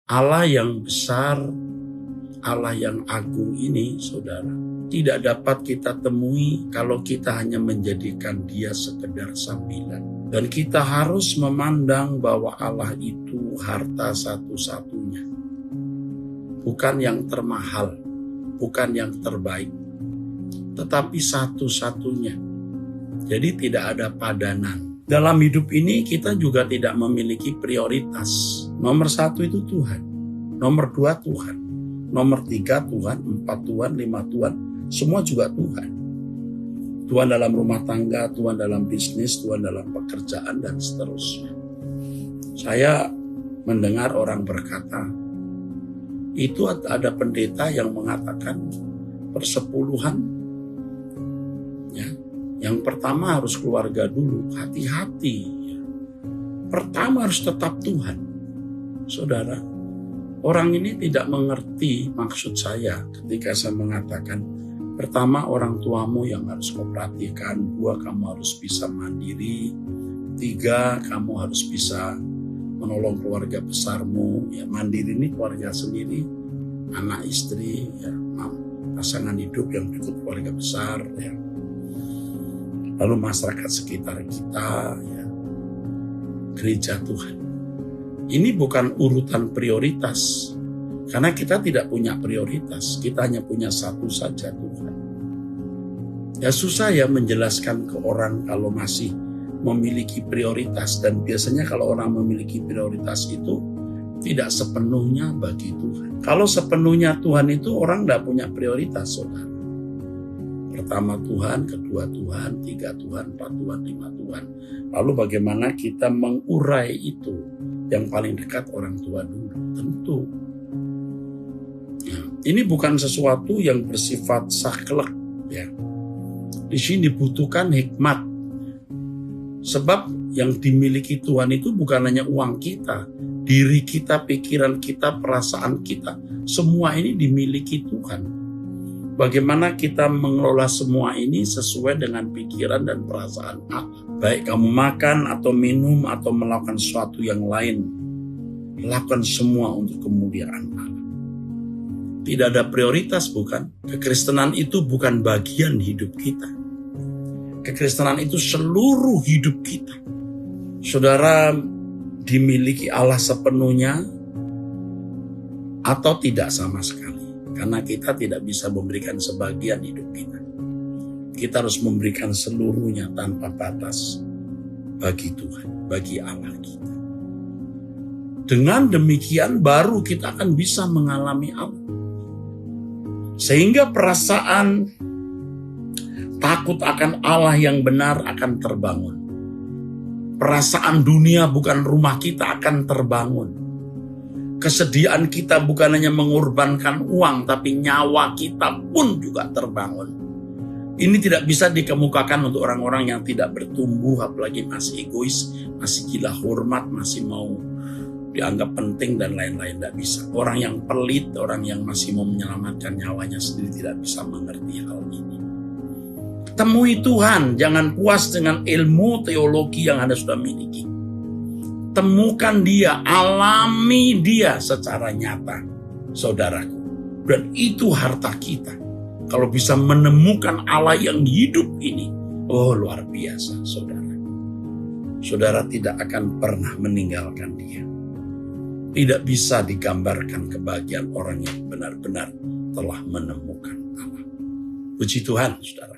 Allah yang besar, Allah yang agung ini, saudara, tidak dapat kita temui kalau kita hanya menjadikan dia sekedar sambilan. Dan kita harus memandang bahwa Allah itu harta satu-satunya. Bukan yang termahal, bukan yang terbaik, tetapi satu-satunya. Jadi tidak ada padanan. Dalam hidup ini kita juga tidak memiliki prioritas. Nomor 1 itu Tuhan. Nomor 2 Tuhan. Nomor 3 Tuhan, 4 Tuhan, 5 Tuhan. Semua juga Tuhan. Tuhan dalam rumah tangga, Tuhan dalam bisnis, Tuhan dalam pekerjaan, dan seterusnya. Saya mendengar orang berkata, itu ada pendeta yang mengatakan persepuluhan. Ya, yang pertama harus keluarga dulu, hati-hati. Ya. Pertama harus tetap Tuhan. Saudara, orang ini tidak mengerti maksud saya ketika saya mengatakan, pertama orang tuamu yang harus kau perhatikan, 2 kamu harus bisa mandiri, 3 kamu harus bisa menolong keluarga besarmu. Ya, mandiri ini keluarga sendiri, anak istri, ya, pasangan hidup yang ikut keluarga besar, ya. Lalu masyarakat sekitar kita, ya, gereja Tuhan. Ini bukan urutan prioritas, karena kita tidak punya prioritas, kita hanya punya satu saja, Tuhan. Ya susah ya menjelaskan ke orang kalau masih memiliki prioritas, dan biasanya kalau orang memiliki prioritas itu tidak sepenuhnya bagi Tuhan. Kalau sepenuhnya Tuhan itu orang tidak punya prioritas, saudara. Pertama Tuhan, kedua Tuhan, 3 Tuhan, 4 Tuhan, 5 Tuhan. Lalu bagaimana kita mengurai itu? Yang paling dekat orang tua dulu, tentu. Ya, ini bukan sesuatu yang bersifat saklek, ya. Di sini dibutuhkan hikmat. Sebab yang dimiliki Tuhan itu bukan hanya uang kita, diri kita, pikiran kita, perasaan kita. Semua ini dimiliki Tuhan. Bagaimana kita mengelola semua ini sesuai dengan pikiran dan perasaan Allah. Baik kamu makan atau minum atau melakukan sesuatu yang lain, lakukan semua untuk kemuliaan Allah. Tidak ada prioritas, bukan? Kekristenan itu bukan bagian hidup kita. Kekristenan itu seluruh hidup kita. Saudara dimiliki Allah sepenuhnya atau tidak sama sekali. Karena kita tidak bisa memberikan sebagian hidup kita. Kita harus memberikan seluruhnya tanpa batas bagi Tuhan, bagi Allah kita. Dengan demikian baru kita akan bisa mengalami Allah. Sehingga perasaan takut akan Allah yang benar akan terbangun. Perasaan dunia bukan rumah kita akan terbangun. Kesediaan kita bukan hanya mengorbankan uang, tapi nyawa kita pun juga terbangun. Ini tidak bisa dikemukakan untuk orang-orang yang tidak bertumbuh, apalagi masih egois, masih gila hormat, masih mau dianggap penting dan lain-lain. Tidak bisa. Orang yang pelit, orang yang masih mau menyelamatkan nyawanya sendiri tidak bisa mengerti hal ini. Temui Tuhan, jangan puas dengan ilmu teologi yang Anda sudah miliki. Temukan dia, alami dia secara nyata, saudaraku. Dan itu harta kita. Kalau bisa menemukan Allah yang hidup ini, oh luar biasa, saudara. Saudara tidak akan pernah meninggalkan dia. Tidak bisa digambarkan kebahagiaan orang yang benar-benar telah menemukan Allah. Puji Tuhan, saudara.